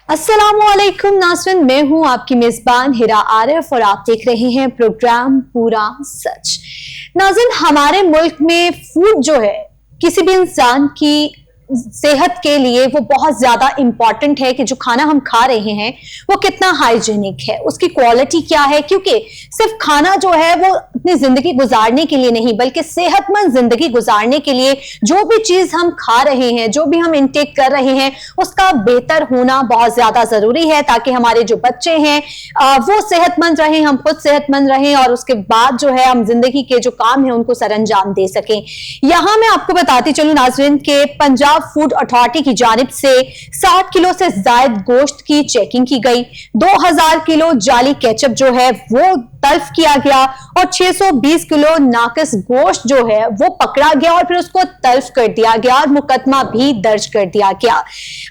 अस्सलामुअलैकुम नाज़रीन, मैं हूं आपकी मेजबान हिरा आरिफ और आप देख रहे हैं प्रोग्राम पूरा सच। नाज़रीन, हमारे मुल्क में फूड जो है किसी भी इंसान की सेहत के लिए वो बहुत ज्यादा इंपॉर्टेंट है कि जो खाना हम खा रहे हैं वो कितना हाइजीनिक है, उसकी क्वालिटी क्या है। क्योंकि सिर्फ खाना जो है वो अपनी जिंदगी गुजारने के लिए नहीं बल्कि सेहतमंद जिंदगी गुजारने के लिए जो भी चीज हम खा रहे हैं, जो भी हम इनटेक कर रहे हैं, उसका बेहतर होना बहुत ज्यादा जरूरी है ताकि हमारे जो बच्चे हैं वो सेहतमंद रहें, हम खुद सेहतमंद रहें और उसके बाद जो है हम जिंदगी के जो काम है उनको सरअंजाम दे सकें। यहां मैं आपको बताती चलूं नाज़रीन के पंजाब फूड अथॉरिटी की जानिब से 60 किलो से ज्यादा गोश्त की चेकिंग की गई। 2000 किलो जाली केचप जो है वो तल्फ किया गया और 620 किलो नाकस गोश्त जो है वो पकड़ा गया और फिर उसको तल्फ कर दिया गया और मुकदमा भी दर्ज कर दिया गया।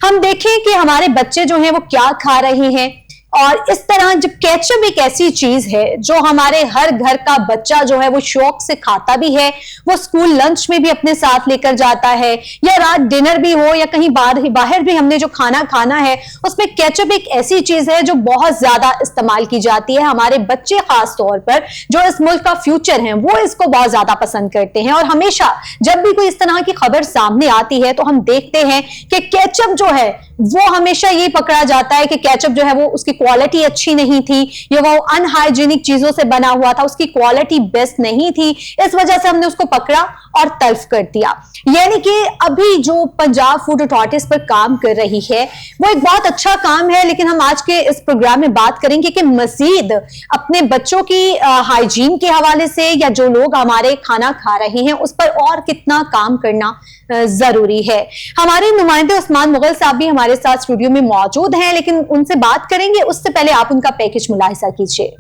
हम देखें कि हमारे बच्चे जो हैं वो क्या खा रहे हैं और इस तरह जब केचप एक ऐसी चीज है जो हमारे हर घर का बच्चा जो है वो शौक से खाता भी है, वो स्कूल लंच में भी अपने साथ लेकर जाता है या रात डिनर भी हो या कहीं बाहर भी हमने जो खाना खाना है उसमें केचप एक ऐसी चीज है जो बहुत ज्यादा इस्तेमाल की जाती है। हमारे बच्चे खास तौर पर जो इस मुल्क का फ्यूचर है वो इसको बहुत ज्यादा पसंद करते हैं और हमेशा जब भी कोई इस तरह की खबर सामने आती है तो हम देखते हैं कि केचप जो है वो हमेशा ये पकड़ा जाता है कि केचप जो है वो उसकी क्वालिटी अच्छी नहीं थी या वो अनहाइजीनिक चीजों से बना हुआ था, उसकी क्वालिटी बेस्ट नहीं थी, इस वजह से हमने उसको पकड़ा और तल्फ कर दिया। यानी कि अभी जो पंजाब फूड अथॉरिटीज पर काम कर रही है वो एक बहुत अच्छा काम है, लेकिन हम आज के इस प्रोग्राम में बात करेंगे कि मजीद अपने बच्चों की हाइजीन के हवाले से या जो लोग हमारे खाना खा रहे हैं उस पर और कितना काम करना जरूरी है। हमारे नुमाइंदे उस्मान मुगल साहब भी हमारे साथ स्टूडियो में मौजूद हैं, लेकिन उनसे बात करेंगे उससे पहले आप उनका पैकेज मुलाहिजा कीजिए।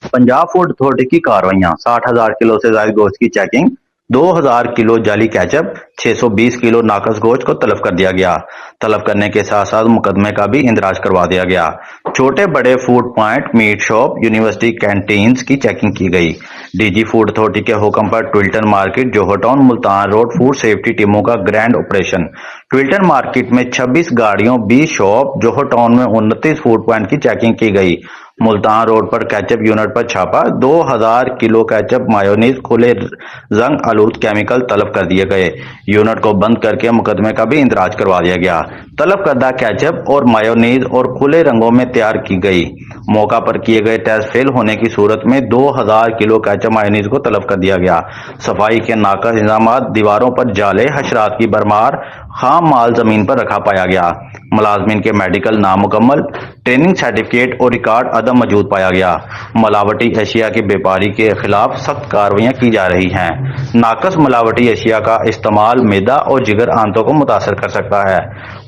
पंजाब फूड अथॉरिटी की कार्रवाइयां 60,000 किलो से ज्यादा गोश्त की चेकिंग, 2000 किलो जाली केचप, 620 किलो नाकस गोश्त को तलब कर दिया गया। तलब करने के साथ साथ मुकदमे का भी इंदराज करवा दिया गया। छोटे बड़े food point, meat shop, university canteens की चेकिंग की गई। डीजी फूड अथॉरिटी के हुक्म पर ट्विल्टन market, Johar town, Multan road food safety टीमों का ग्रैंड ऑपरेशन। ट्विल्टन मार्केट में 26 गाड़ियों, 20 शॉप, जोहर टाउन में 29 फूड पॉइंट की चेकिंग की गई। मुल्तान रोड पर केचप यूनिट पर छापा, 2000 किलो केचप, मायोनीज, खुले जंग आलूद केमिकल तलब कर दिए गए। यूनिट को बंद करके मुकदमे का भी इंदराज करवा दिया गया। तलब करदा केचप और मायोनीज और खुले रंगों में तैयार की गई। मौका पर किए गए टेस्ट फेल होने की सूरत में 2000 किलो केचप मायोनीज को तलब कर दिया गया। सफाई के नाकास इंतजाम, दीवारों पर जाले, हशरात की भरमार, खाम माल जमीन पर रखा पाया गया। मुलाजमीन के मेडिकल नामुकम्मल, ट्रेनिंग सर्टिफिकेट और रिकॉर्ड अदम मौजूद पाया गया। मिलावटी एशिया की व्यापारी के खिलाफ सख्त कार्रवाइयां की जा रही हैं। नाकस मिलावटी एशिया का इस्तेमाल मैदा और जिगर आंतों को मुतासर कर सकता है।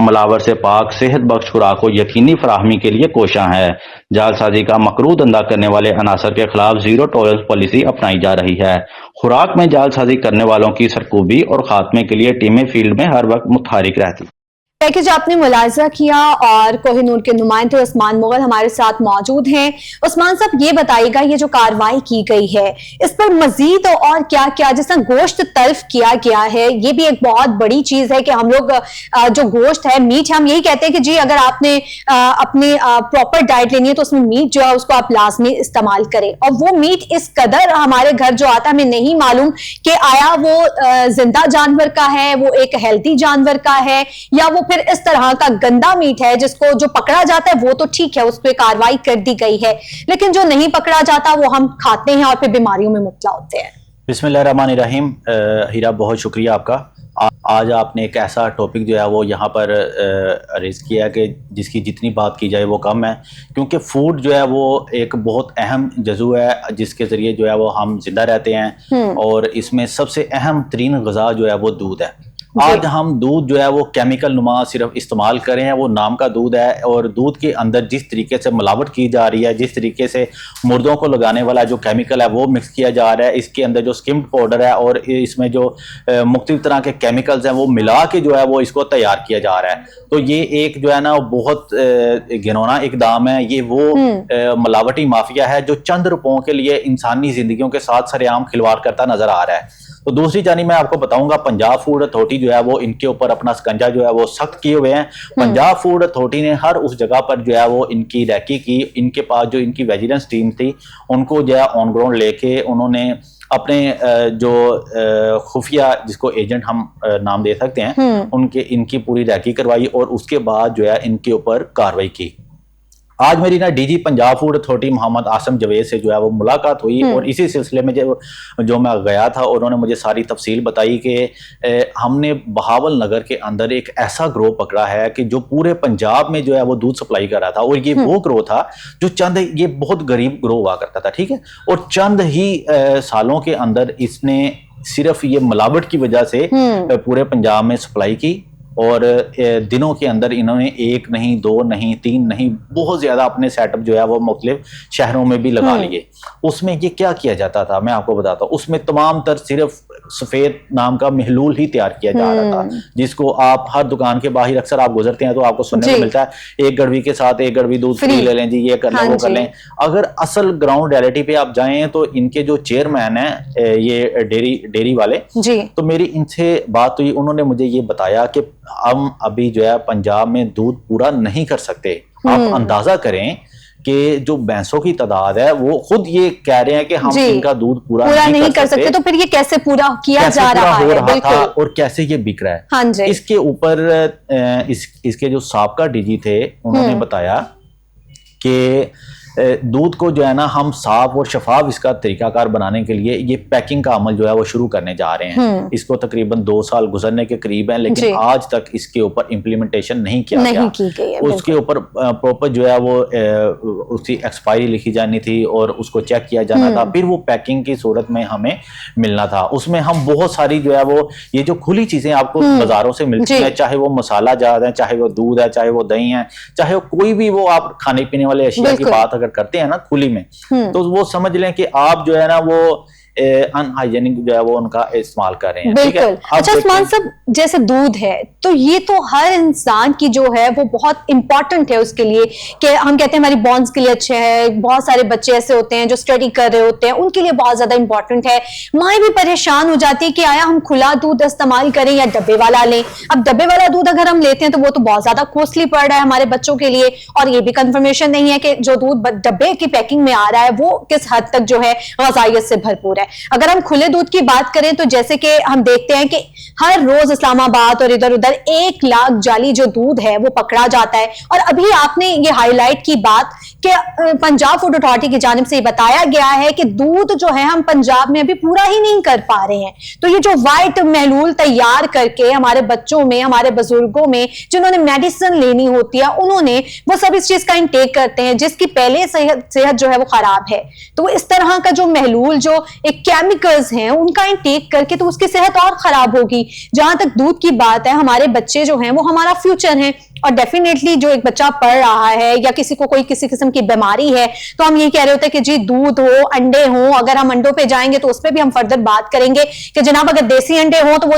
मिलावट से पाक सेहत बख्श खुराक को यकीनी फराहमी के लिए कोशिश है। जालसाजी का मकरूह धंधा करने वाले अनासर के खिलाफ जीरो टॉलरेंस पॉलिसी अपनाई जा रही है। खुराक में जालसाजी करने वालों की सरकूबी और खात्मे के लिए टीमें फील्ड में हर वक्त मुतहरिक रहती। पैकेज आपने मुलाजा किया और कोहिनूर के नुमाइंदे उस्मान मुगल हमारे साथ मौजूद हैं। उस्मान साहब, ये बताइएगा ये जो कार्रवाई की गई है इस पर मजीद और क्या क्या, जैसा गोश्त तल्फ किया गया है, ये भी एक बहुत बड़ी चीज है कि हम लोग जो गोश्त है, मीट है, हम यही कहते हैं कि जी अगर आपने अपनी प्रॉपर डाइट लेनी है तो उसमें मीट जो है उसको आप लाजमी इस्तेमाल करें। और वो मीट इस कदर हमारे घर जो आता है हमें नहीं मालूम कि आया वो जिंदा जानवर का है, वो एक हेल्थी जानवर का है या वो फिर इस तरह का गंदा मीट है जिसको जो पकड़ा जाता है वो तो ठीक है, उस पर कार्रवाई कर दी गई है, लेकिन जो नहीं पकड़ा जाता वो हम खाते हैं और फिर बीमारियों में मुब्तला होते हैं। बिस्मिल्लाहिर्रहमानिर्रहीम। हीरा, बहुत शुक्रिया आपका। आज आपने एक ऐसा टॉपिक जो है वो यहाँ पर रेज किया कि जिसकी जितनी बात की जाए वो कम है, क्योंकि फूड जो है वो एक बहुत अहम जज़ू है जिसके ज़रिए जो है वो हम जिंदा रहते हैं और इसमें सबसे अहम तरीन ग़िज़ा जो है वो दूध है। आज हम दूध जो है वो केमिकल नुमा सिर्फ इस्तेमाल करें हैं, वो नाम का दूध है और दूध के अंदर जिस तरीके से मिलावट की जा रही है, जिस तरीके से मुर्दों को लगाने वाला जो केमिकल है वो मिक्स किया जा रहा है, इसके अंदर जो स्किम्ड पाउडर है और इसमें जो मुख्तलिफ तरह के केमिकल्स हैं वो मिला के जो है वो इसको तैयार किया जा रहा है। तो ये एक जो है ना बहुत घिनौना इकदाम है। ये वो मिलावटी माफिया है जो चंद रुपयों के लिए इंसानी जिंदगियों के साथ सरेआम खिलवाड़ करता नजर आ रहा है। तो दूसरी जानी मैं आपको बताऊंगा पंजाब फूड अथॉरिटी जो है वो इनके ऊपर अपना स्कंजा जो है वो सख्त किए हुए हैं। पंजाब फूड अथॉरिटी ने हर उस जगह पर जो है वो इनकी रैकी की। इनके पास जो इनकी विजिलेंस टीम थी उनको जो है ऑन ग्राउंड लेके उन्होंने अपने जो खुफिया जिसको एजेंट हम नाम दे सकते हैं उनके इनकी पूरी रैकी करवाई और उसके बाद जो है इनके ऊपर कार्रवाई की। आज मेरी ना DG Punjab food authority Muhammad Asim Javed से जो है वो मुलाकात हुई और इसी सिलसिले में जो मैं गया था उन्होंने मुझे सारी तफसील बताई कि हमने बहावल नगर के अंदर एक ऐसा ग्रोह पकड़ा है कि जो पूरे पंजाब में जो है वो दूध सप्लाई कर रहा था और ये वो ग्रोह था जो चंद ये बहुत गरीब ग्रोह हुआ करता था, ठीक है, और चंद ही सालों के अंदर इसने सिर्फ ये मिलावट की वजह से पूरे पंजाब में सप्लाई की और दिनों के अंदर इन्होंने 1 नहीं 2 नहीं 3 नहीं बहुत ज्यादा अपने सेटअप जो है वो मुख्तलिफ शहरों में भी लगा लिए। उसमें ये क्या किया जाता था मैं आपको बताता हूँ। उसमें तमाम तर सिर्फ सफेद नाम का महलूल ही तैयार किया जा रहा था जिसको आप हर दुकान के बाहर अक्सर आप गुजरते हैं तो आपको सुनने को मिलता है 1 गड़वी के साथ 1 गड़वी दूध फ्री ले लें जी, ये कर लें वो कर लें। अगर असल ग्राउंड रियलिटी पे आप जाएं तो इनके जो चेयरमैन है ये डेयरी वाले तो मेरी इनसे बात हुई, उन्होंने मुझे ये बताया कि हम अभी जो है पंजाब में दूध पूरा नहीं कर सकते। आप अंदाजा करें कि जो भैंसों की तादाद है वो खुद ये कह रहे हैं कि हम इनका दूध पूरा नहीं कर सकते। तो फिर ये कैसे पूरा किया जा रहा है था और कैसे ये बिक रहा है। हाँ जी। इसके ऊपर इसके जो साबका डीजी थे उन्होंने बताया कि दूध को जो है ना हम साफ और शफाफ इसका तरीकाकार बनाने के लिए ये पैकिंग का अमल जो है वो शुरू करने जा रहे हैं। इसको तकरीबन 2 साल गुजरने के करीब है लेकिन आज तक इसके ऊपर इम्प्लीमेंटेशन नहीं किया गया। उसके ऊपर प्रॉपर जो है वो उसकी एक्सपायरी लिखी जानी थी और उसको चेक किया जाना था, फिर वो पैकिंग की सूरत में हमें मिलना था। उसमें हम बहुत सारी जो है वो ये जो खुली चीजें आपको बाजारों से मिलती है, चाहे वो मसाला जात है, चाहे वो दूध है, चाहे वो दही है, चाहे वो कोई भी वो आप खाने पीने वाले अशिया की बात अगर करते हैं ना खुली में तो वो समझ लें कि आप जो है ना वो अनहाइजेनिक जो है वो उनका इस्तेमाल कर रहे हैं। बिल्कुल। अच्छा उस्मान साहब, जैसे दूध है तो ये तो हर इंसान की जो है वो बहुत इंपॉर्टेंट है उसके लिए कि हम कहते हैं हमारी बॉन्स के लिए अच्छे है। बहुत सारे बच्चे ऐसे होते हैं जो स्टडी कर रहे होते हैं, उनके लिए बहुत ज्यादा इंपॉर्टेंट है। माएँ भी परेशान हो जाती है कि आया हम खुला दूध इस्तेमाल करें या डब्बे वाला लें। अब डब्बे वाला दूध अगर हम लेते हैं तो वो तो बहुत ज्यादा कॉस्टली पड़ रहा है हमारे बच्चों के लिए और ये भी कंफर्मेशन नहीं है कि जो दूध डब्बे की पैकिंग में आ रहा है वो किस हद तक जो है ग़िज़ाइयत से भरपूर है। अगर हम खुले दूध की बात करें तो जैसे कि हम देखते हैं कि हर रोज इस्लामाबाद और इधर उधर 1 लाख जाली जो दूध है वो पकड़ा जाता है। और अभी आपने ये हाईलाइट की बात कि पंजाब फूड अथॉरिटी की जानिब से बताया गया है कि दूध जो है हम पंजाब में अभी पूरा ही नहीं कर पा रहे हैं। तो ये जो वाइट महलूल तैयार करके हमारे बच्चों में, हमारे बुजुर्गों में जिन्होंने मेडिसिन लेनी होती है उन्होंने वो सब इस चीज का इंटेक करते हैं जिसकी पहले सेहत जो है वो खराब है। तो इस तरह का जो महलूल जो एक केमिकल्स हैं उनका इंटेक करके तो उसकी सेहत और खराब होगी। जहां तक दूध की बात है, हमारे बच्चे जो हैं वो हमारा फ्यूचर हैं और डेफिनेटली जो एक बच्चा पढ़ रहा है या किसी को कोई किसी किस्म की बीमारी है तो हम ये कह रहे होते हैं कि जी दूध हो, अंडे हो। अगर हम अंडों पे जाएंगे तो उस पर भी हम फर्दर बात करेंगे कि जनाब अगर देसी अंडे हो तो वो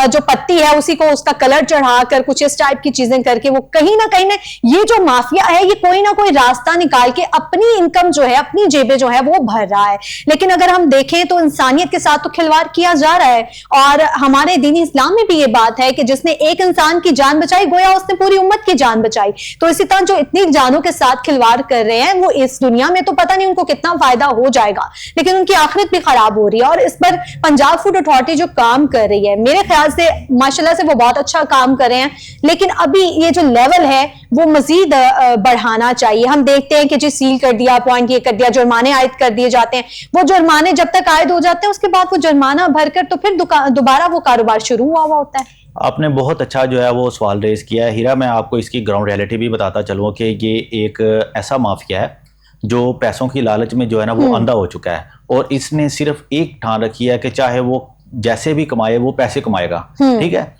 जो पत्ती है उसी को उसका कलर चढ़ाकर कुछ इस टाइप की चीजें करके वो कहीं ना ये जो माफिया है ये कोई ना कोई रास्ता निकाल के अपनी इनकम जो है, अपनी जेबें जो है वो भर रहा है। लेकिन अगर हम देखें तो इंसानियत के साथ तो खिलवाड़ किया जा रहा है और हमारे दीनी इस्लाम में भी ये बात है कि जिसने एक इंसान की जान बचाई गोया उसने पूरी उम्मत की जान बचाई। तो इसी तरह जो इतनी जानों के साथ खिलवाड़ कर रहे हैं वो इस दुनिया में तो पता नहीं उनको कितना फायदा हो जाएगा लेकिन उनकी आखिरत भी खराब हो रही है। और इस पर पंजाब फूड अथॉरिटी जो काम कर रही है मेरे ख्याल से माशाल्लाह से वो बहुत अच्छा काम कर रहे हैं, लेकिन अभी ये जो लेवल है वो मजीद बढ़ाना चाहिए। हम देखते हैं कि जी सील कर दिया, पॉइंट ये कर दिया, जुर्माने आयद कर दिए जाते हैं। वो जुर्माने जब तक आयद हो जाते हैं उसके बाद वो जुर्माना भरकर तो फिर दोबारा वो कारोबार शुरू हुआ होता है। आपने बहुत अच्छा जो है वो सवाल रेज किया है हीरा। मैं आपको इसकी ग्राउंड रियलिटी भी बताता चलूँ कि ये एक ऐसा माफिया है जो पैसों की लालच में जो है ना वो अंधा हो चुका है और इसने सिर्फ एक ठान रखी है कि चाहे वो जैसे भी कमाए वो पैसे कमाएगा, ठीक है।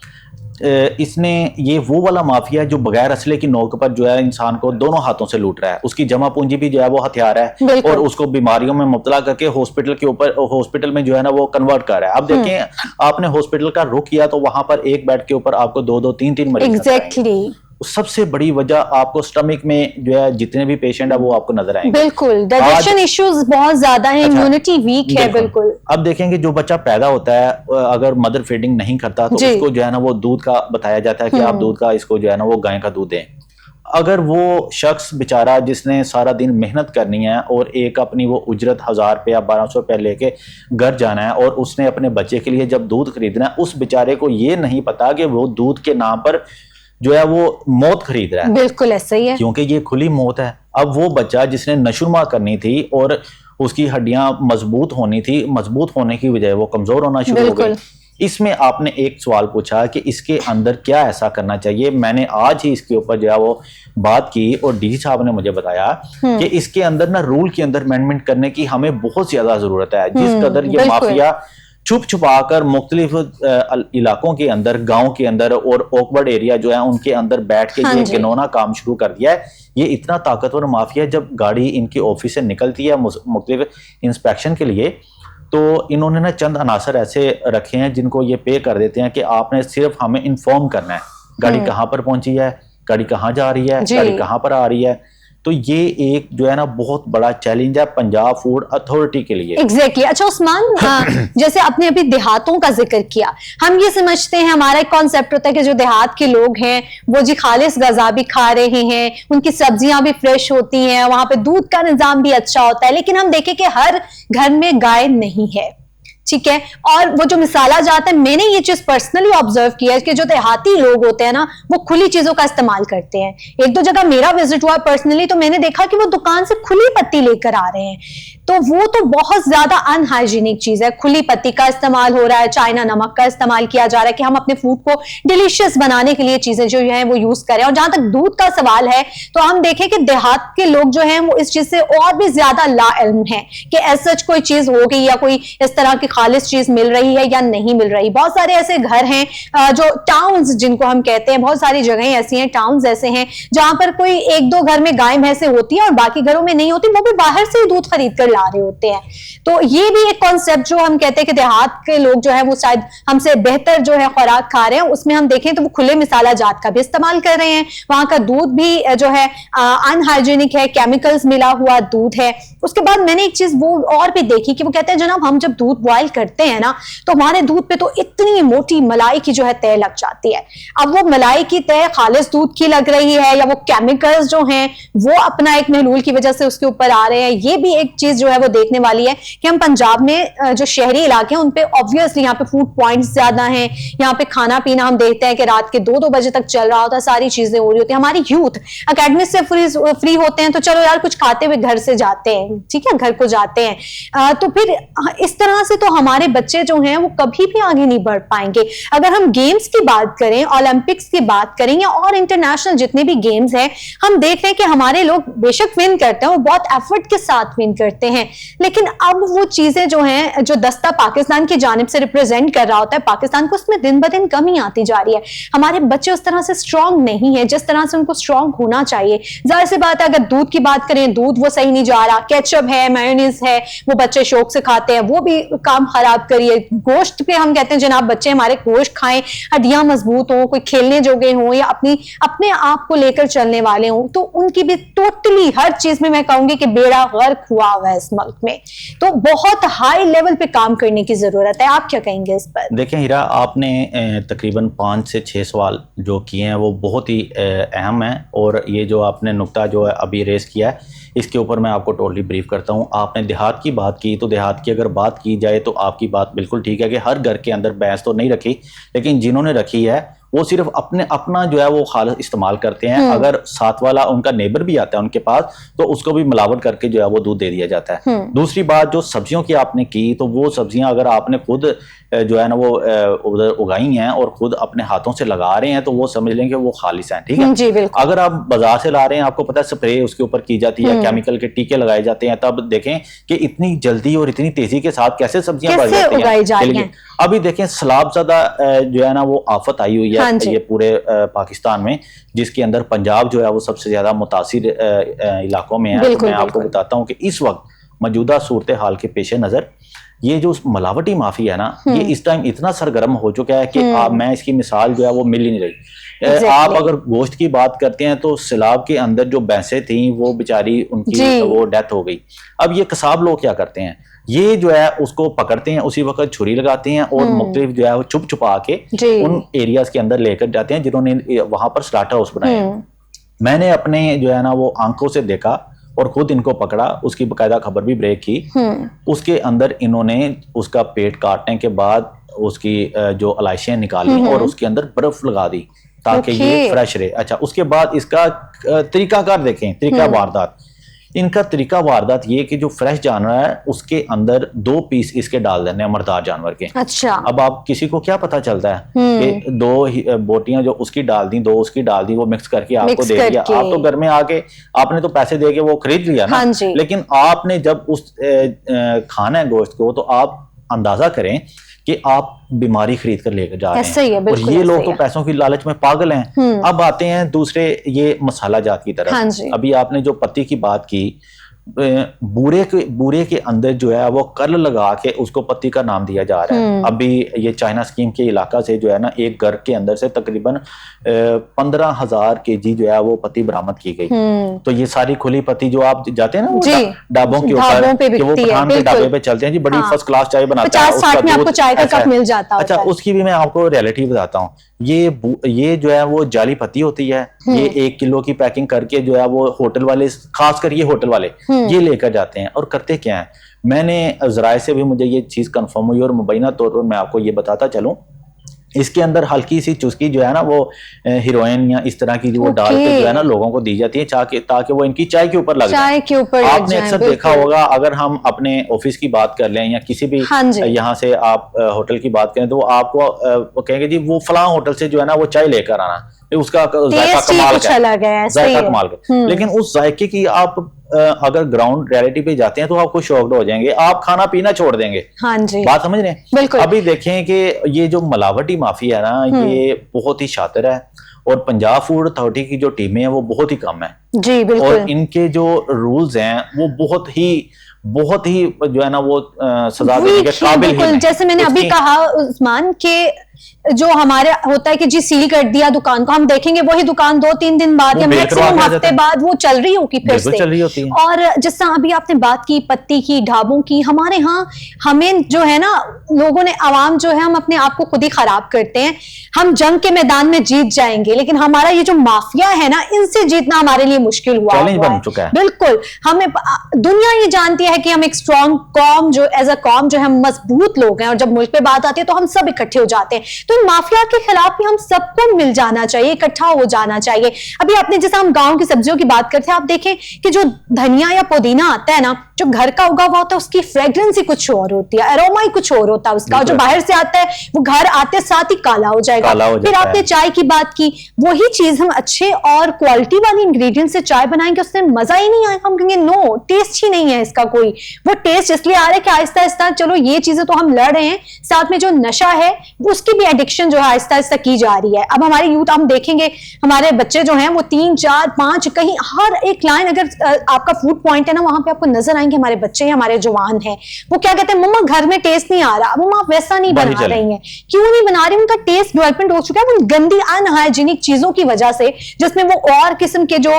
इसने ये वो वाला माफिया है जो बगैर असले की नोक पर जो है इंसान को दोनों हाथों से लूट रहा है। उसकी जमा पूंजी भी जो है वो हथियार है और उसको बीमारियों में मुब्तला करके हॉस्पिटल में जो है ना वो कन्वर्ट कर रहा है। अब देखें आपने हॉस्पिटल का रुख किया तो वहां पर एक बेड के ऊपर आपको 2-2, 3-3 मरीज एग्जैक्टली सबसे बड़ी वजह आपको स्टमक में जो है जितने भी पेशेंट है वो आपको नजर आएंगे। बिल्कुल, डाइजेशन इश्यूज बहुत ज्यादा है, इम्यूनिटी वीक है। बिल्कुल। अब देखेंगे जो बच्चा पैदा होता है अगर मदर फीडिंग नहीं करता तो उसको जो है ना वो दूध का बताया जाता है कि आप दूध का इसको जो है ना वो गाय का दूध दें। अगर वो शख्स बेचारा जिसने सारा दिन मेहनत करनी है और एक अपनी वो उजरत 1000 रुपया 1200 रुपया लेके घर जाना है और उसने अपने बच्चे के लिए जब दूध खरीदना है, उस बेचारे को ये नहीं पता कि वो दूध के नाम पर जो है वो मौत खरीद रहा है। बिल्कुल ऐसा ही है, क्योंकि ये खुली मौत है। अब वो बच्चा जिसने नशुरमा करनी थी और उसकी हड्डियां मजबूत होनी थी, मजबूत होने की बजाय वो कमजोर होना शुरू हो गई। इसमें आपने एक सवाल पूछा कि इसके अंदर क्या ऐसा करना चाहिए। मैंने आज ही इसके ऊपर जो है वो बात की और डी साहब ने मुझे बताया कि इसके अंदर ना रूल के अंदर अमेंडमेंट करने की हमें बहुत ज्यादा जरूरत है। जिस कदर ये माफिया छुप छुपा कर मुख्तलिफ इलाकों के अंदर, गांव के अंदर और ऑकवर्ड एरिया जो है उनके अंदर बैठ के ये घिनौना काम शुरू कर दिया है। ये इतना ताकतवर माफिया, जब गाड़ी इनके ऑफिस से निकलती है मुख्तलिफ इंस्पेक्शन के लिए, तो इन्होंने ना चंद अनासर ऐसे रखे हैं जिनको ये पे कर देते हैं कि आपने सिर्फ हमें इन्फॉर्म करना है गाड़ी कहाँ पर पहुंची है, गाड़ी कहाँ जा रही है, गाड़ी कहाँ पर आ रही है। तो ये एक जो है ना बहुत बड़ा चैलेंज है पंजाब फूड अथॉरिटी के लिए। एग्जैक्टली। अच्छा उस्मान, जैसे आपने अभी देहातों का जिक्र किया, हम ये समझते हैं, हमारा एक कॉन्सेप्ट होता है कि जो देहात के लोग हैं वो जी खालिस ग़िज़ा भी खा रहे हैं, उनकी सब्जियां भी फ्रेश होती हैं, वहां पे दूध का निजाम भी अच्छा होता है। लेकिन हम देखें कि हर घर में गाय नहीं है, ठीक है। और वो जो मिसाला जाता है, मैंने ये चीज पर्सनली ऑब्जर्व किया है कि जो देहाती लोग होते हैं ना वो खुली चीजों का इस्तेमाल करते हैं। एक दो जगह मेरा विजिट हुआ पर्सनली, तो मैंने देखा कि वो दुकान से खुली पत्ती लेकर आ रहे हैं, तो वो तो बहुत ज्यादा अनहाइजीनिक चीज है। खुली पत्ती का इस्तेमाल हो रहा है, चाइना नमक का इस्तेमाल किया जा रहा है कि हम अपने फूड को डिलीशियस बनाने के लिए चीजें जो है वो यूज करें। और जहां तक दूध का सवाल है, तो हम देखें कि देहात के लोग जो हैं वो इस चीज से और भी ज्यादा लाइल्म है कि ऐसा कोई चीज हो गई या कोई इस तरह की खालिस चीज मिल रही है या नहीं मिल रही। बहुत सारे ऐसे घर हैं जो टाउन्स जिनको हम कहते हैं, बहुत सारी जगहें ऐसी हैं, टाउन्स ऐसे हैं जहां पर कोई एक दो घर में गाय भैंसे होती है और बाकी घरों में नहीं होती, वो भी बाहर से ही दूध खरीद कर ला रहे होते हैं। तो ये भी एक कॉन्सेप्ट जो हम कहते हैं कि देहात के लोग जो है वो शायद हमसे बेहतर जो है खुराक खा रहे हैं, उसमें हम देखें तो वो खुले मिसाला जात का भी इस्तेमाल कर रहे हैं। वहां का दूध भी जो है अनहाइजीनिक है, केमिकल्स मिला हुआ दूध है। उसके बाद मैंने एक चीज वो और भी देखी कि वो कहते हैं जनाब हम जब दूध बॉयल करते हैं ना तो हमारे दूध पे तो इतनी मोटी मलाई की जो है तय लग जाती है। अब वो मलाई की तय खालिस दूध की लग रही है या वो केमिकल्स जो हैं वो अपना एक महलूल की वजह से उसके ऊपर आ रहे हैं। ये भी एक चीज जो है वो देखने वाली है कि हम पंजाब में जो शहरी इलाके हैं उन पे ऑब्वियसली यहाँ पे फूड पॉइंट्स ज्यादा हैं, यहाँ पे खाना पीना हम देखते हैं कि रात के 2-2 बजे तक चल रहा होता है, सारी चीजें हो रही होती है। हमारी यूथ अकेडमी से फ्री होते हैं तो चलो यार कुछ खाते हुए घर से जाते हैं, ठीक है, घर को जाते हैं। तो फिर इस तरह से तो हमारे बच्चे जो हैं वो कभी भी आगे नहीं बढ़ पाएंगे। अगर हम गेम्स की बात करें, ओलंपिक्स की बात करें या और इंटरनेशनल जितने भी गेम्स हैं, हम देख रहे हैं कि हमारे लोग बेशक विन करते हैं, वो बहुत एफर्ट के साथ विन करते हैं, लेकिन अब वो चीजें जो हैं, जो दस्ता पाकिस्तान की जानिब से रिप्रेजेंट कर रहा होता है पाकिस्तान को, उसमें दिन ब दिन कमी आती जा रही है। हमारे बच्चे उस तरह से स्ट्रांग नहीं है जिस तरह से उनको स्ट्रांग होना चाहिए। जाहिर सी बात है अगर दूध की बात करें, दूध वो सही नहीं जा रहा, केचप है, मेयोनीज है, वो बच्चे शौक से खाते हैं, वो भी काम खराब करिए। गोश्त पे हम कहते हैं जनाब बच्चे हमारे गोश्त खाएं, हड्डियां मजबूत हो, कोई खेलने जोगे हो या अपने आप को लेकर चलने वाले हो, तो उनकी भी टोटली हर चीज में मैं कहूंगी कि बेड़ा गर्क हुआ हुआ है इस मुल्क में। तो बहुत हाई लेवल पे काम करने की जरूरत है। आप क्या कहेंगे इस पर? देखें हीरा, आपने तकरीबन 5 से 6 सवाल जो किए हैं वो बहुत ही अहम है, और ये जो आपने नुक्ता जो है अभी रेस किया है इसके ऊपर मैं आपको टोटली ब्रीफ करता हूँ। आपने देहात की बात की, तो देहात की अगर बात की जाए तो आपकी बात बिल्कुल ठीक है कि हर घर के अंदर भैंस तो नहीं रखी, लेकिन जिन्होंने रखी है वो सिर्फ अपना जो है वो खालिस इस्तेमाल करते हैं। अगर साथ वाला उनका नेबर भी आता है उनके पास तो उसको भी मिलावट करके जो है वो दूध दे दिया जाता है। दूसरी बात, जो सब्जियों की आपने की, तो वो सब्जियां अगर आपने खुद जो है ना वो उधर उगाई हैं और खुद अपने हाथों से लगा रहे हैं तो वो समझ लें कि वो खालिस हैं, ठीक है जी, बिल्कुल। अगर आप बाजार से ला रहे हैं, आपको पता है स्प्रे उसके ऊपर की जाती है, केमिकल के टीके लगाए जाते हैं, तब देखें कि इतनी जल्दी और इतनी तेजी के साथ कैसे सब्जियां बढ़ जाती हैं। अभी देखें सैलाबज़दा जो है ना वो आफत आई हुई है ये पूरे पाकिस्तान में, जिसके अंदर पंजाब जो है वो सबसे ज्यादा मुतासिर इलाकों में है। तो मैं आपको बताता हूँ कि इस वक्त मौजूदा सूरत हाल के पेश नज़र ये जो मिलावटी माफी है ना, ये इस टाइम इतना सरगर्म हो चुका है कि मैं इसकी मिसाल जो है वो मिल ही नहीं रही। आप अगर गोश्त की बात करते हैं तो सिलाब के अंदर जो भैंसें थी वो बेचारी उनकी वो डेथ हो गई। अब ये कसाब लोग क्या करते हैं, ये जो है उसको पकड़ते हैं, उसी वक्त छुरी लगाते हैं और मुख्तलिफ जो है वो छुप छुपा के उन एरियाज के अंदर लेकर जाते हैं जिन्होंने वहां पर स्लाटर हाउस बनाए। मैंने अपने जो है ना वो आंखों से देखा और खुद इनको पकड़ा, उसकी बकायदा खबर भी ब्रेक की। उसके अंदर इन्होंने उसका पेट काटने के बाद उसकी जो अलाइशियां निकाली और उसके अंदर बर्फ लगा दी ताकि ये फ्रेश रहे। अच्छा, उसके बाद इसका तरीकाकार देखें, तरीका वारदात, इनका तरीका वारदात ये कि जो फ्रेश जानवर है उसके अंदर 2 पीस इसके डाल देने हैं मर्दार जानवर के। अच्छा, अब आप किसी को क्या पता चलता है कि 2 बोटियां जो उसकी डाल दी, 2 उसकी डाल दी, वो मिक्स करके आपको दे दिया। आप तो घर में आके आपने तो पैसे दे के वो खरीद लिया ना, लेकिन आपने जब उस खाना है गोश्त को, तो आप अंदाजा करें कि आप बीमारी खरीद कर लेकर जा रहे हैं। और ये लोग तो पैसों की लालच में पागल हैं। अब आते हैं दूसरे ये मसाला जात की तरफ। अभी आपने जो पत्ती की बात की, बूरे के अंदर जो है वो कर्ल लगा के उसको पत्ती का नाम दिया जा रहा है। अभी ये चाइना स्कीम के इलाका से जो है ना एक घर के अंदर से तकरीबन 15,000 केजी जो है वो पत्ती बरामद की गई। तो ये सारी खुली पत्ती जो आप जाते हैं ना ढाबों के ऊपर, वो पठान के ढाबे पे चलते हैं जी, बड़ी फर्स्ट क्लास चाय बनाता है, 50-60 में आपको चाय का कप मिल जाता है। अच्छा, उसकी भी मैं आपको रियलिटी बताता हूँ। ये जो है वो जाली पत्ती होती है, ये 1 किलो की पैकिंग करके जो है वो होटल वाले, खासकर ये होटल वाले ये लेकर जाते हैं। और करते क्या है, मैंने जराए से भी मुझे ये चीज कंफर्म हुई और मुबैना तौर पर मैं आपको ये बताता चलूं, इसके अंदर हल्की सी चुस्की जो है ना वो हीरोइन या इस तरह की वो डाल के जो है ना लोगों को दी जाती है ताकि वो इनकी चाय के ऊपर लग जाए। आपने अक्सर देखा होगा, अगर हम अपने ऑफिस की बात कर लें या किसी भी यहाँ से आप होटल की बात करें, तो वो आपको वो कहेंगे जी वो फलां होटल से जो है ना वो चाय लेकर आना, उसका जायका कमाल का। लेकिन उस जायके की आप अगर ग्राउंड रियलिटी पे जाते हैं तो आपको शॉक्ड हो जाएंगे, आप खाना पीना छोड़ देंगे। हाँ जी, बात समझ रहे हैं। अभी देखें कि ये जो मिलावटी माफिया है ना, ये बहुत ही शातिर है और पंजाब फूड अथॉरिटी की जो टीमें हैं वो बहुत ही कम है जी, बिल्कुल। और इनके जो रूल्स हैं वो बहुत ही जो है ना वो सजा देने के काबिल ही नहीं। जैसे मैंने अभी कहा उस्मान के जो हमारे होता है कि जी सील कर दिया दुकान को, हम देखेंगे वही दुकान 2-3 दिन बाद या मैक्सिमम हफ्ते बाद वो चल रही होगी फिर से। चल रही होती है। और जिस तरह अभी आपने बात की पत्ती की, ढाबों की, हमारे यहाँ हमें जो है ना लोगों ने, आवाम जो है, हम अपने आप को खुद ही खराब करते हैं। हम जंग के मैदान में जीत जाएंगे, लेकिन हमारा ये जो माफिया है ना, इनसे जीतना हमारे लिए मुश्किल हुआ बन चुका है। बिल्कुल, हमें दुनिया ये जानती है कि हम एक स्ट्रॉन्ग कौम, जो एज अ कौम जो है मजबूत लोग हैं, और जब मुल्क पे बात आती है तो हम सब इकट्ठे हो जाते हैं। तो इन माफिया के खिलाफ भी हम सबको मिल जाना चाहिए, इकट्ठा हो जाना चाहिए। अभी आपने जैसा हम गांव की सब्जियों की बात करते हैं, आप देखें कि जो धनिया या पुदीना आता है ना, जो घर का उगा हुआ होता है उसकी फ्रेग्रेंस ही कुछ और होती है, अरोमा ही कुछ और होता है उसका, और जो बाहर से आता है वो घर आते साथ ही काला हो जाएगा। फिर आपने चाय की बात की, वही चीज हम अच्छे और क्वालिटी वाली इंग्रेडिएंट से चाय बनाएंगे, उससे मजा ही नहीं आएगा। हम कहेंगे नो, टेस्ट ही नहीं है इसका कोई। वो टेस्ट इसलिए आ रहा है कि आहिस्ता आहिस्ता, चलो ये चीजें तो हम लड़ रहे हैं, साथ में जो नशा है उसकी भी एडिक्शन जो है आहिस्ता आहिस्ता की जा रही है। अब हमारे यूथ, हम देखेंगे हमारे बच्चे जो हैं वो 3, 4, 5 कहीं हर एक लाइन, अगर आपका फूड पॉइंट है ना वहां पे आपको नजर आएंगे हमारे बच्चे, हमारे जवान हैं, वो क्या कहते हैं, मम्मा घर में टेस्ट नहीं आ रहा, मम्मा वैसा नहीं बना रही है। क्यों नहीं बना रही? उनका टेस्ट डेवलपमेंट हो चुका है उन गंदी अनहाइजीनिक चीजों की वजह से, जिसमें वो और किस्म के जो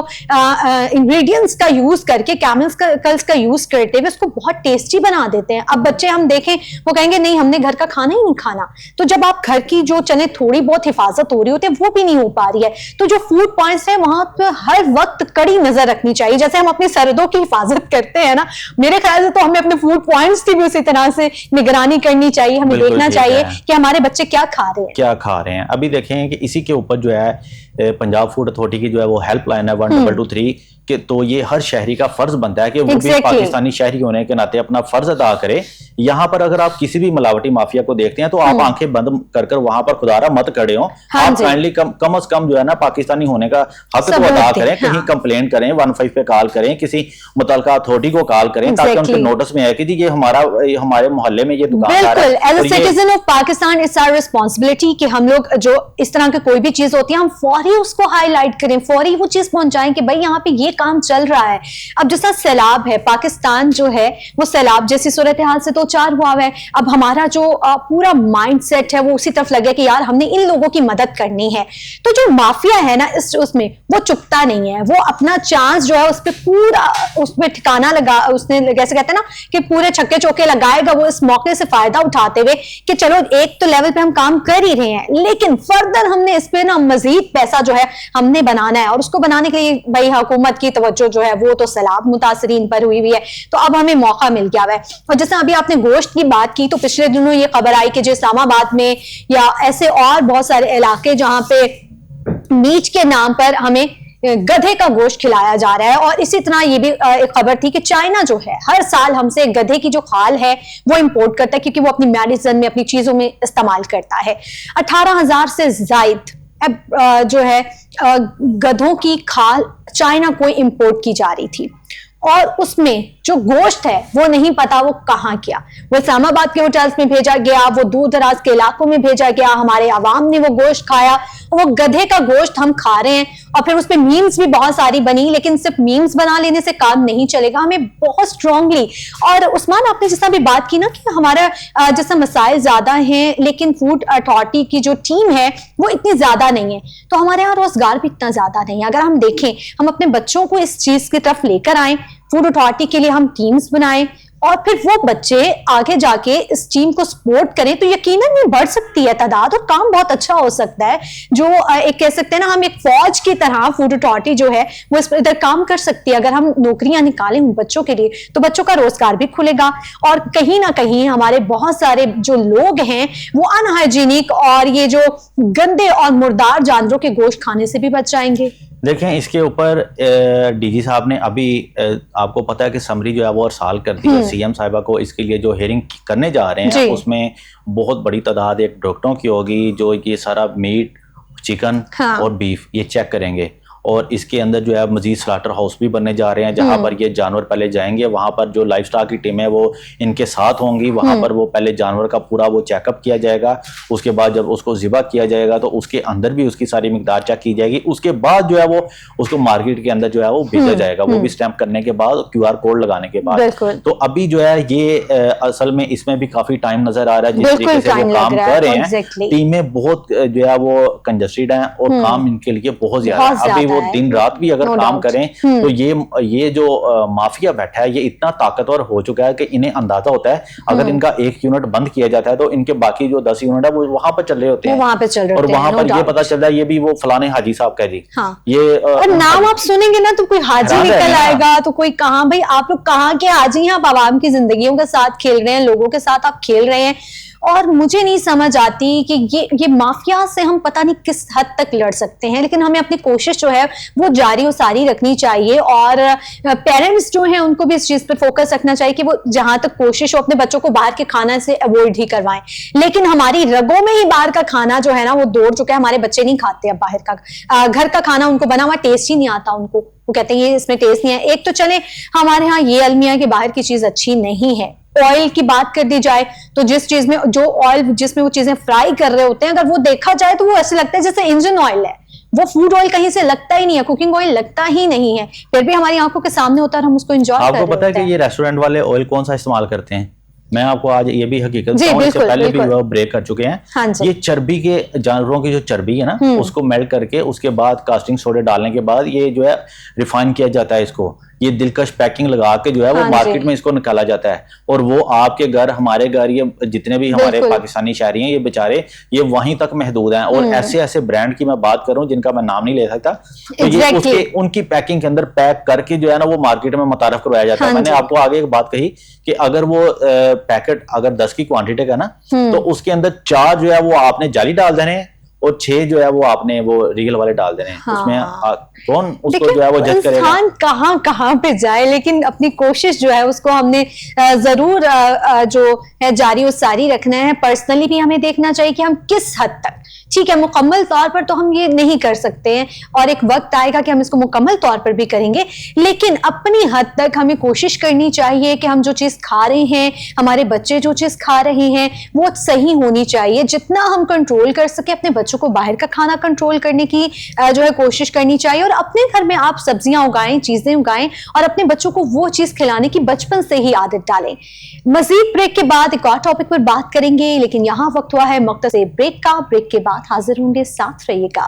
इंग्रेडिएंट्स का यूज करके, केमिकल्स का यूज करते हुए उसको बहुत टेस्टी बना देते हैं। अब बच्चे हम देखें वो कहेंगे नहीं, हमने घर का खाना ही नहीं खाना। तो जब आप घर की जो चने थोड़ी बहुत हिफाजत हो रही होती है वो भी नहीं हो पा रही है, तो जो फूड पॉइंट्स है वहां पर हर वक्त कड़ी नजर रखनी चाहिए। जैसे हम अपनी सरहदों की हिफाजत करते हैं ना, मेरे ख्याल से तो हमें अपने फूड पॉइंट्स की भी उसी तरह से निगरानी करनी चाहिए। हमें देखना चाहिए कि हमारे बच्चे क्या खा रहे हैं। अभी देखें कि इसी के ऊपर जो है पंजाब फूड अथॉरिटी की जो है वो हेल्पलाइन है 1223 कि, तो ये हर शहरी का फर्ज बनता है कि वो भी पाकिस्तानी शहरी होने के नाते अपना फर्ज अदा करे। यहाँ पर अगर आप किसी भी मिलावटी माफिया को देखते हैं तो आप आंखें बंद कर वहां पर खुदारा मत खड़े हो। आप काइंडली कम से कम जो है ना पाकिस्तानी होने का हक तो अदा करें। कहीं कंप्लेंट करें, 15 पे कॉल करें, किसी मुतलका अथॉरिटी को कॉल करें, ताकि उनके नोटिस में आए कि जी ये हमारे मोहल्ले में ये दुकानदार है। As a citizen of Pakistan it's our responsibility कि हम लोग जो इस तरह की कोई भी चीज होती है हम फौरन फौरी उसको हाईलाइट करें, फौरी वो चीज पहुंचाएं कि भाई यहाँ पे ये काम चल रहा है। अब जैसा सैलाब है, पाकिस्तान जो है वो सैलाब जैसी सूरत हाल से 2-4 हुआ है। अब हमारा जो पूरा माइंड सेट है वो उसी तरफ लगे कि यार हमने इन लोगों की मदद करनी है। तो जो माफिया है ना उसमें वो चुकता नहीं है, वो अपना चांस जो है उस पर पूरा उसमें ठिकाना लगा, उसने जैसे कहते हैं ना कि पूरे छक्के चौके लगाएगा वो इस मौके से फायदा उठाते हुए कि चलो एक तो लेवल पे हम काम कर ही रहे हैं, लेकिन फर्दर हमने इस पे ना मजीद पैसा जो है हमने बनाना है। और उसको बनाने के लिए भाई हुकूमत की तवज्जो जो है वो तो सैलाब मुतासरीन पर हुई है, तो अब हमें मौका मिल गया है। और जैसे अभी आपने गोश्त की बात की, तो पिछले दिनों ये खबर आई कि जो इस्लामाबाद में या ऐसे और बहुत सारे इलाके जहां पे मीट के नाम पर हमें गधे का गोश्त खिलाया जा रहा है। और इसी तरह ये भी एक खबर थी कि चाइना जो है हर साल हमसे गधे की जो खाल है वो इंपोर्ट करता है, क्योंकि वो अपनी मेडिसिन में अपनी चीजों में इस्तेमाल करता है। 18,000 से जायद जो है गधों की खाल चाइना को इंपोर्ट की जा रही थी, और उसमें जो गोश्त है वो नहीं पता वो कहाँ गया। वो इस्लामाबाद के होटल्स में भेजा गया, वो दूर दराज के इलाकों में भेजा गया, हमारे अवाम ने वो गोश्त खाया। वो गधे का गोश्त हम खा रहे हैं, और फिर उस पर मीम्स भी बहुत सारी बनी, लेकिन सिर्फ मीम्स बना लेने से काम नहीं चलेगा, हमें बहुत स्ट्रांगली। और उस्मान आपने जैसा भी बात की ना कि हमारा जैसा मसाइल ज्यादा हैं, लेकिन फूड अथॉरिटी की जो टीम है वो इतनी ज्यादा नहीं है, तो हमारे यहाँ रोजगार भी इतना ज्यादा नहीं है। अगर हम देखें, हम अपने बच्चों को इस चीज की तरफ लेकर आए, फूड अथॉरिटी के लिए हम टीम्स बनाएं, और फिर वो बच्चे आगे जाके इस टीम को सपोर्ट करें, तो यकीनन ये बढ़ सकती है तादाद, और काम बहुत अच्छा हो सकता है। जो एक कह सकते हैं ना, हम एक फौज की तरह फूड अथॉरिटी जो है वो इस पर इधर काम कर सकती है। अगर हम नौकरियां निकालें उन बच्चों के लिए, तो बच्चों का रोजगार भी खुलेगा, और कहीं ना कहीं हमारे बहुत सारे जो लोग हैं वो अनहाइजीनिक और ये जो गंदे और मुर्दार जानवरों के गोश्त खाने से भी बच जाएंगे। देखें, इसके ऊपर डीजी साहब ने अभी आपको पता है कि समरी जो है वो अरसाल कर दी है सीएम साहिबा को। इसके लिए जो हेयरिंग करने जा रहे हैं उसमें बहुत बड़ी तादाद एक डॉक्टरों की होगी जो ये सारा मीट, चिकन और बीफ ये चेक करेंगे। और इसके अंदर जो है मजीद स्लाटर हाउस भी बनने जा रहे हैं, जहां पर ये जानवर पहले जाएंगे, वहां पर जो लाइफ स्टॉक की टीम है वो इनके साथ होंगी। वहां पर वो पहले जानवर का पूरा वो चेकअप किया जाएगा, उसके बाद जब उसको ज़िबा किया जाएगा तो उसके अंदर भी उसकी सारी मिकदार चेक की जाएगी। उसके बाद जो है वो उसको मार्केट के अंदर जो है वो भेजा जाएगा, वो भी स्टैंप करने के बाद, QR कोड लगाने के बाद। तो अभी जो है ये असल में इसमें भी काफी टाइम नजर आ रहा है, जिस तरीके से वो काम कर रहे हैं। टीमें बहुत जो है वो कंजस्टेड हैं और काम इनके लिए बहुत ज्यादा है। अभी दिन रात भी अगर काम करें तो ये जो माफिया बैठा है ये इतना ताकतवर हो चुका है कि इन्हें अंदाजा होता है अगर इनका एक यूनिट बंद किया जाता है तो इनके बाकी जो 10 यूनिट है वो वहां पर चल रहे होते हैं, और वहां पर ये पता चल रहा है ये भी वो फलाने हाजी साहब का जी। ये और नाम आप सुनेंगे ना तो कोई हाजी निकल आएगा, तो कोई कहाँ, भाई आप लोग कहाँ के हाजी हैं? आप आवाम की जिंदगियों के साथ खेल रहे हैं, लोगों के साथ आप खेल रहे हैं। और मुझे नहीं समझ आती कि ये माफिया से हम पता नहीं किस हद तक लड़ सकते हैं, लेकिन हमें अपनी कोशिश जो है वो जारी और सारी रखनी चाहिए। और पेरेंट्स जो हैं उनको भी इस चीज पे फोकस रखना चाहिए कि वो जहां तक कोशिश हो अपने बच्चों को बाहर के खाना से अवॉइड ही करवाएं। लेकिन हमारी रगों में ही बाहर का खाना जो है ना वो दौड़ चुका है, हमारे बच्चे नहीं खाते अब बाहर का। घर का खाना उनको बना हुआ टेस्ट ही नहीं आता उनको, वो कहते हैं ये इसमें टेस्ट नहीं है। एक तो चले हमारे यहाँ ये अलमिया कि बाहर की चीज अच्छी नहीं है। ऑयल की बात कर दी जाए तो जिस चीज में जो ऑयल जिसमें वो चीजें फ्राई कर रहे होते हैं, अगर वो देखा जाए तो वो ऐसे लगता है जैसे इंजन ऑयल है, वो फूड ऑयल कहीं से लगता ही नहीं है, कुकिंग ऑयल लगता ही नहीं है, फिर भी हमारी आंखों के सामने होता है और हम उसको एंजॉय कर रहे होते हैं। आपको पता है कि ये रेस्टोरेंट वाले ऑयल कौन सा इस्तेमाल करते हैं? मैं आपको आज ये भी हकीकत बताऊं, इससे पहले भी वो ब्रेक कर चुके हैं। हाँ, ये चर्बी के जानवरों की जो चर्बी है ना उसको मेल्ट करके उसके बाद कास्टिंग सोडा डालने के बाद ये जो है रिफाइन किया जाता है। इसको ये दिलकश पैकिंग लगा के जो है वो मार्केट में इसको निकाला जाता है, और वो आपके घर, हमारे घर, ये जितने भी हमारे पाकिस्तानी शहरी हैं ये बेचारे ये वहीं तक महदूद हैं। और ऐसे ऐसे ब्रांड की मैं बात करूं जिनका मैं नाम नहीं ले सकता, तो ये उसके उनकी पैकिंग के अंदर पैक करके जो है ना वो मार्केट में मुतारफ करवाया जाता है। मैंने आपको आगे एक बात कही कि अगर वो पैकेट अगर 10 की क्वांटिटी का ना तो उसके अंदर 4 जो है वो आपने जाली डाल देने हैं और 6 जो है वो आपने वो रियल वाले डाल देने हैं। उसमें कौन उसको जो है वो जज करेगा? इंसान कहाँ पे जाए, लेकिन अपनी कोशिश जो है उसको हमने जरूर जो है जारी और सारी रखना है। पर्सनली भी हमें देखना चाहिए कि हम किस हद तक ठीक है, मुकम्मल तौर पर तो हम ये नहीं कर सकते हैं और एक वक्त आएगा कि हम इसको मुकम्मल तौर पर भी करेंगे, लेकिन अपनी हद तक हमें कोशिश करनी चाहिए कि हम जो चीज़ खा रहे हैं, हमारे बच्चे जो चीज़ खा रहे हैं वो सही होनी चाहिए। जितना हम कंट्रोल कर सके अपने बच्चों को बाहर का खाना कंट्रोल करने की जो है कोशिश करनी चाहिए, और अपने घर में आप सब्जियां उगाएं, चीज़ें उगाएं और अपने बच्चों को वो चीज़ खिलाने की बचपन से ही आदत डालें। मजीद ब्रेक के बाद एक और टॉपिक पर बात करेंगे, लेकिन यहाँ वक्त हुआ है मुख्तसर ब्रेक का। ब्रेक के बाद हाजिर होंगे, साथ रहिएगा।